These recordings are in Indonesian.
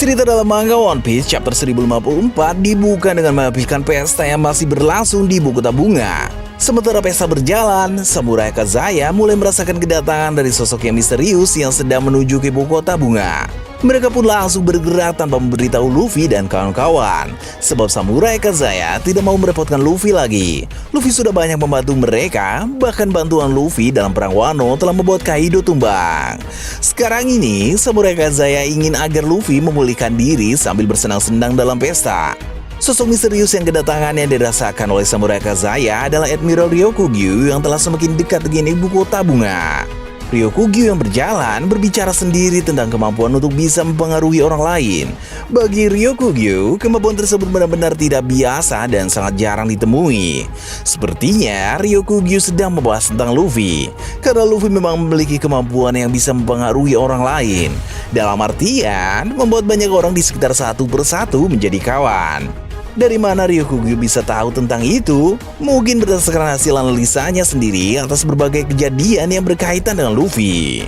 Cerita dalam manga One Piece chapter 1054 dibuka dengan menampilkan pesta yang masih berlangsung di Ibu Kota Bunga. Sementara pesta berjalan, Samurai Kazaya mulai merasakan kedatangan dari sosok yang misterius yang sedang menuju ke Ibu Kota Bunga. Mereka pun langsung bergerak tanpa memberitahu Luffy dan kawan-kawan, sebab Samurai Kazaya tidak mau merepotkan Luffy lagi. Luffy sudah banyak membantu mereka, bahkan bantuan Luffy dalam perang Wano telah membuat Kaido tumbang. Sekarang ini, Samurai Kazaya ingin agar Luffy memulihkan diri sambil bersenang-senang dalam pesta. Sosok misterius yang kedatangannya dirasakan oleh Samurai Kazaya adalah Admiral Ryokugyu yang telah semakin dekat dengan Ibu Kota Bunga. Ryokugyu yang berjalan berbicara sendiri tentang kemampuan untuk bisa mempengaruhi orang lain. Bagi Ryokugyu, kemampuan tersebut benar-benar tidak biasa dan sangat jarang ditemui. Sepertinya Ryokugyu sedang membahas tentang Luffy, karena Luffy memang memiliki kemampuan yang bisa mempengaruhi orang lain. Dalam artian, membuat banyak orang di sekitar satu persatu menjadi kawan. Dari mana Ryokugyu bisa tahu tentang itu? Mungkin berdasarkan hasil analisanya sendiri atas berbagai kejadian yang berkaitan dengan Luffy.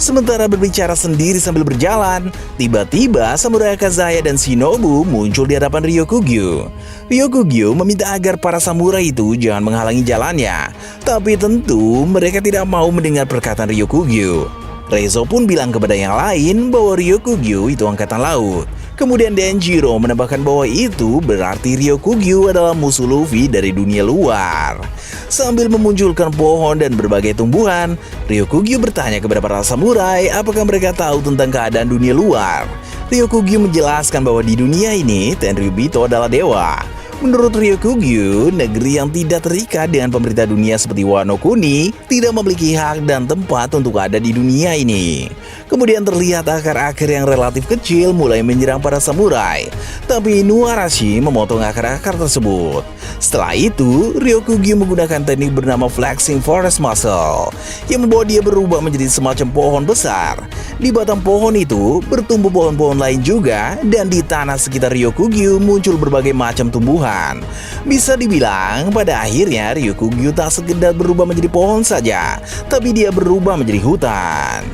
Sementara berbicara sendiri sambil berjalan, tiba-tiba Samurai Kazaya dan Shinobu muncul di hadapan Ryokugyu. Ryokugyu meminta agar para samurai itu jangan menghalangi jalannya, tapi tentu mereka tidak mau mendengar perkataan Ryokugyu. Reizo pun bilang kepada yang lain bahwa Ryokugyu itu angkatan laut. Kemudian Denjiro menambahkan bahwa itu berarti Ryokugyu adalah musuh Luffy dari dunia luar. Sambil memunculkan pohon dan berbagai tumbuhan, Ryokugyu bertanya kepada para samurai apakah mereka tahu tentang keadaan dunia luar. Ryokugyu menjelaskan bahwa di dunia ini Tenryubito adalah dewa. Menurut Ryokugyu, negeri yang tidak terikat dengan pemerintah dunia seperti Wano Kuni tidak memiliki hak dan tempat untuk ada di dunia ini. Kemudian terlihat akar-akar yang relatif kecil mulai menyerang para samurai, tapi Inuarashi memotong akar-akar tersebut. Setelah itu, Ryokugyu menggunakan teknik bernama Flexing Forest Muscle yang membuat dia berubah menjadi semacam pohon besar. Di batang pohon itu bertumbuh pohon-pohon lain juga, dan di tanah sekitar Ryokugyu muncul berbagai macam tumbuhan. Bisa dibilang pada akhirnya Ryokugyu tak sekedar berubah menjadi pohon saja, tapi dia berubah menjadi hutan.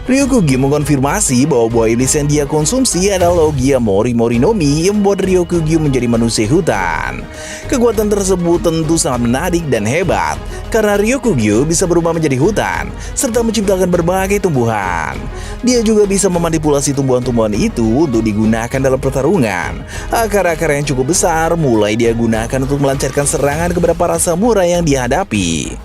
Ryokugyu mengkonfirmasi bahwa buah iblis yang dia konsumsi adalah Logia Mori Morinomi yang membuat Ryokugyu menjadi manusia hutan. Kekuatan tersebut tentu sangat menarik dan hebat, karena Ryokugyu bisa berubah menjadi hutan, serta menciptakan berbagai tumbuhan. Dia juga bisa memanipulasi tumbuhan-tumbuhan itu untuk digunakan dalam pertarungan. Akar-akar yang cukup besar mulai dia gunakan untuk melancarkan serangan kepada para samurai yang dihadapi.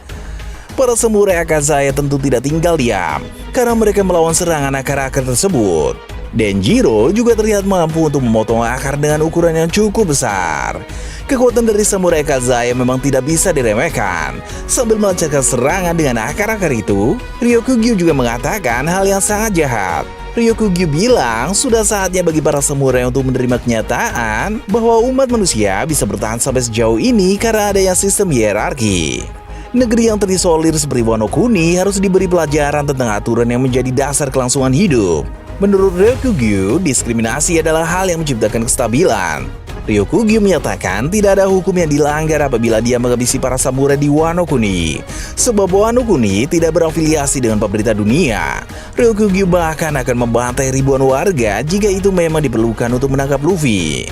Para samurai Akazaya tentu tidak tinggal diam, karena mereka melawan serangan akar-akar tersebut. Denjiro juga terlihat mampu untuk memotong akar dengan ukuran yang cukup besar. Kekuatan dari samurai Kazaya memang tidak bisa diremehkan. Sambil melancarkan serangan dengan akar-akar itu, Ryokugyu juga mengatakan hal yang sangat jahat. Ryokugyu bilang sudah saatnya bagi para samurai untuk menerima kenyataan bahwa umat manusia bisa bertahan sampai sejauh ini karena adanya sistem hierarki. Negeri yang terisolir seperti Wano Kuni harus diberi pelajaran tentang aturan yang menjadi dasar kelangsungan hidup. Menurut Ryokugyu, diskriminasi adalah hal yang menciptakan kestabilan. Ryokugyu menyatakan tidak ada hukum yang dilanggar apabila dia menghabisi para samurai di Wano Kuni, sebab Wano Kuni tidak berafiliasi dengan pemerintah dunia. Ryokugyu bahkan akan membantai ribuan warga jika itu memang diperlukan untuk menangkap Luffy.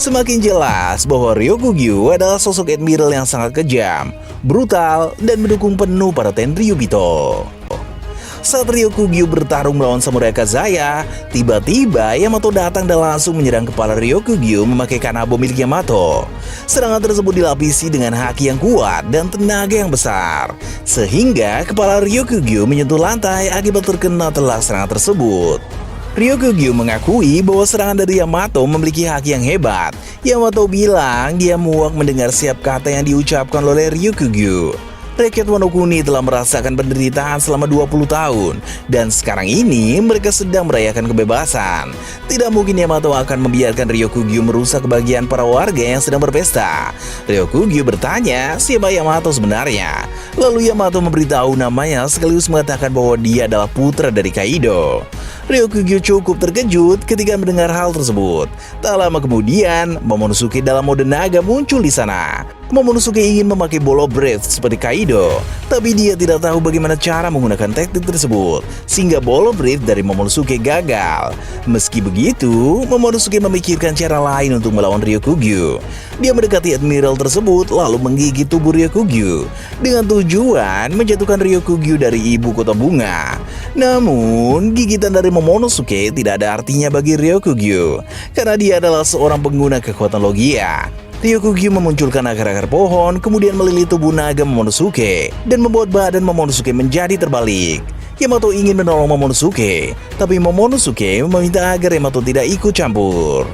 Semakin jelas bahwa Ryokugyu adalah sosok admiral yang sangat kejam, brutal, dan mendukung penuh para Tenryubito. Saat Ryokugyu bertarung melawan Samurai Kazaya, tiba-tiba Yamato datang dan langsung menyerang kepala Ryokugyu memakai kanabo milik Yamato. Serangan tersebut dilapisi dengan haki yang kuat dan tenaga yang besar, sehingga kepala Ryokugyu menyentuh lantai akibat terkena telak serangan tersebut. Ryokugyu mengakui bahwa serangan dari Yamato memiliki haki yang hebat. Yamato bilang dia muak mendengar setiap kata yang diucapkan oleh Ryokugyu. Rakyat Wano Kuni telah merasakan penderitaan selama 20 tahun, dan sekarang ini mereka sedang merayakan kebebasan. Tidak mungkin Yamato akan membiarkan Ryokugyu merusak kebahagiaan para warga yang sedang berpesta. Ryokugyu bertanya siapa Yamato sebenarnya. Lalu Yamato memberitahu namanya sekaligus mengatakan bahwa dia adalah putra dari Kaido. Ryokugyu cukup terkejut ketika mendengar hal tersebut. Tak lama kemudian, Momonosuke dalam mode naga muncul di sana. Momonosuke ingin memakai Ball of Breath seperti Kaido, tapi dia tidak tahu bagaimana cara menggunakan teknik tersebut, sehingga Ball of Breath dari Momonosuke gagal. Meski begitu, Momonosuke memikirkan cara lain untuk melawan Ryokugyu. Dia mendekati Admiral tersebut lalu menggigit tubuh Ryokugyu dengan tujuan menjatuhkan Ryokugyu dari ibu kota bunga. Namun, gigitan dari Momonosuke tidak ada artinya bagi Ryokugyu, karena dia adalah seorang pengguna kekuatan Logia. Ryokugyu memunculkan akar-akar pohon, kemudian melilit tubuh naga Momonosuke, dan membuat badan Momonosuke menjadi terbalik. Yamato ingin menolong Momonosuke, tapi Momonosuke meminta agar Yamato tidak ikut campur.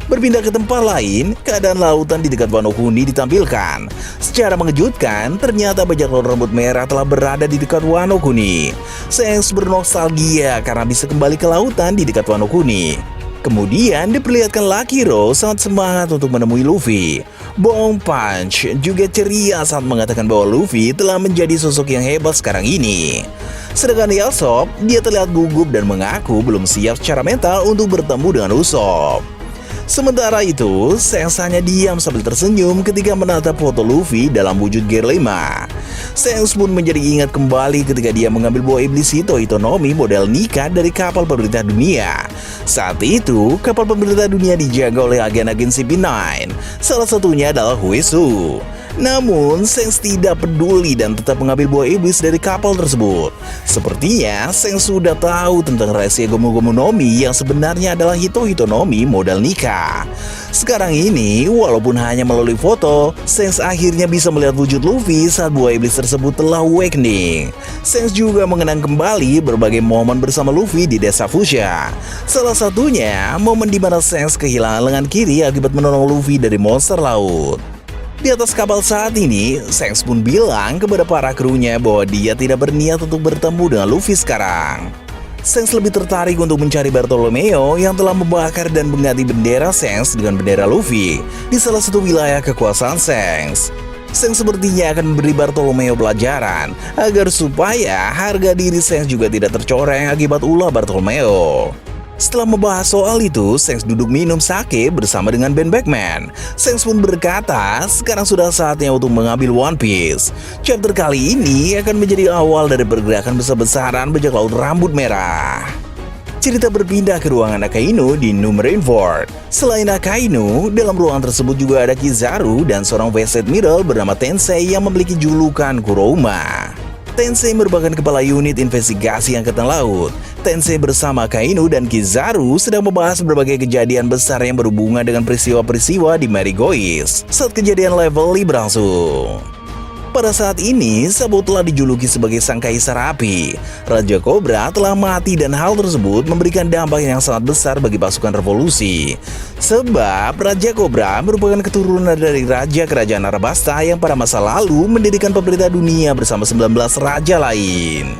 Berpindah ke tempat lain, keadaan lautan di dekat Wano Kuni ditampilkan. Secara mengejutkan, ternyata bajak laut rambut merah telah berada di dekat Wano Kuni. Shanks bernostalgia karena bisa kembali ke lautan di dekat Wano Kuni. Kemudian diperlihatkan Lucky Rose sangat semangat untuk menemui Luffy. Bong Punch juga ceria saat mengatakan bahwa Luffy telah menjadi sosok yang hebat sekarang ini. Sedangkan Yasop, dia terlihat gugup dan mengaku belum siap secara mental untuk bertemu dengan Usopp. Sementara itu, Shanks hanya diam sambil tersenyum ketika menatap foto Luffy dalam wujud Gear 5. Shanks pun menjadi ingat kembali ketika dia mengambil buah iblis Hitonomi model Nika dari kapal pemerintah dunia. Saat itu, kapal pemerintah dunia dijaga oleh agen-agen CP9. Salah satunya adalah Huesu. Namun, Shanks tidak peduli dan tetap mengambil buah iblis dari kapal tersebut. Sepertinya, Shanks sudah tahu tentang rahasia Gomu-Gomu no Mi yang sebenarnya adalah Hitonomi model Nika. Sekarang ini, walaupun hanya melalui foto, Shanks akhirnya bisa melihat wujud Luffy saat buah iblis tersebut telah awakening. Shanks juga mengenang kembali berbagai momen bersama Luffy di desa Fushia. Salah satunya, momen di mana Shanks kehilangan lengan kiri akibat menolong Luffy dari monster laut. Di atas kapal saat ini, Shanks pun bilang kepada para krunya bahwa dia tidak berniat untuk bertemu dengan Luffy sekarang. Shanks lebih tertarik untuk mencari Bartolomeo yang telah membakar dan mengganti bendera Shanks dengan bendera Luffy di salah satu wilayah kekuasaan Shanks. Shanks sepertinya akan memberi Bartolomeo pelajaran agar supaya harga diri Shanks juga tidak tercoreng akibat ulah Bartolomeo. Setelah membahas soal itu, Shanks duduk minum sake bersama dengan Ben Beckman. Shanks pun berkata, sekarang sudah saatnya untuk mengambil One Piece. Chapter kali ini akan menjadi awal dari pergerakan besar-besaran bajak laut rambut merah. Cerita berpindah ke ruangan Akainu di New Marineford. Selain Akainu, dalam ruangan tersebut juga ada Kizaru dan seorang Vice Admiral bernama Tensei yang memiliki julukan Kurouma. Tensei merupakan kepala unit investigasi Angkatan Laut. Tensei bersama Akainu dan Kizaru sedang membahas berbagai kejadian besar yang berhubungan dengan peristiwa-peristiwa di Marigois saat kejadian Level berlangsung. Pada saat ini, Sabo telah dijuluki sebagai sang kaisar api. Raja Cobra telah mati dan hal tersebut memberikan dampak yang sangat besar bagi pasukan revolusi. Sebab Raja Cobra merupakan keturunan dari Raja Kerajaan Arabasta yang pada masa lalu mendirikan pemerintah dunia bersama 19 raja lain.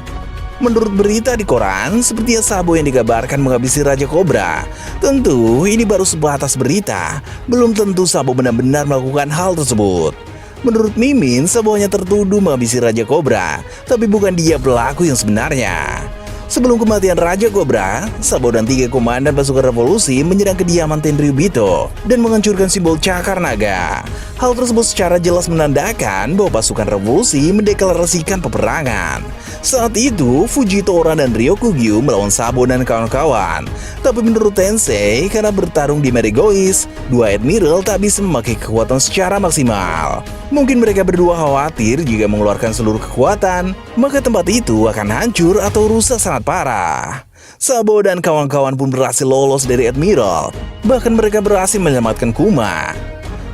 Menurut berita di koran, sepertinya Sabo yang dikabarkan menghabisi Raja Cobra. Tentu, ini baru sebatas berita. Belum tentu Sabo benar-benar melakukan hal tersebut. Menurut Mimin, Sabo hanya tertuduh menghabisi Raja Cobra, tapi bukan dia pelaku yang sebenarnya. Sebelum kematian Raja Cobra, Sabo dan 3 komandan pasukan revolusi menyerang kediaman Tenryubito dan menghancurkan simbol cakar naga. Hal tersebut secara jelas menandakan bahwa pasukan revolusi mendeklarasikan peperangan. Saat itu, Fujitora dan Ryokugyu melawan Sabo dan kawan-kawan. Tapi menurut Tensei, karena bertarung di Marigois, 2 Admiral tak bisa memakai kekuatan secara maksimal. Mungkin mereka berdua khawatir jika mengeluarkan seluruh kekuatan, maka tempat itu akan hancur atau rusak sangat parah. Sabo dan kawan-kawan pun berhasil lolos dari Admiral. Bahkan mereka berhasil menyelamatkan Kuma.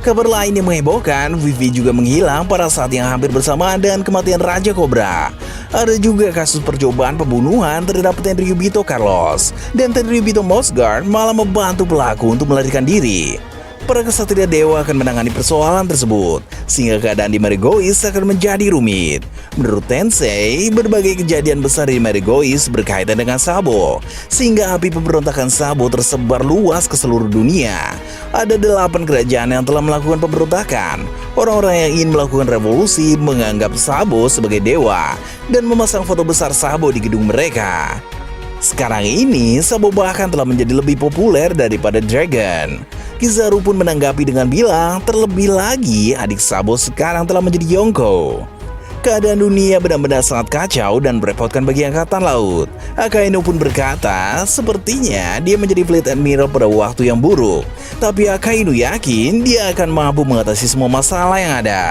Kabar lain yang menghebohkan, Vivi juga menghilang pada saat yang hampir bersamaan dengan kematian Raja Cobra. Ada juga kasus percobaan pembunuhan terhadap Tenryubito Carlos, dan Tenryubito Mossguard malah membantu pelaku untuk melarikan diri. Para kesatria dewa akan menangani persoalan tersebut, sehingga keadaan di Marigois akan menjadi rumit. Menurut Tensei, berbagai kejadian besar di Marigois berkaitan dengan Sabo, sehingga api pemberontakan Sabo tersebar luas ke seluruh dunia. Ada 8 kerajaan yang telah melakukan pemberontakan. Orang-orang yang ingin melakukan revolusi menganggap Sabo sebagai dewa dan memasang foto besar Sabo di gedung mereka. Sekarang ini, Sabo bahkan telah menjadi lebih populer daripada Dragon. Kizaru pun menanggapi dengan bilang, terlebih lagi adik Sabo sekarang telah menjadi Yonko. Keadaan dunia benar-benar sangat kacau dan merepotkan bagi Angkatan Laut. Akainu pun berkata, sepertinya dia menjadi Fleet Admiral pada waktu yang buruk. Tapi Akainu yakin dia akan mampu mengatasi semua masalah yang ada.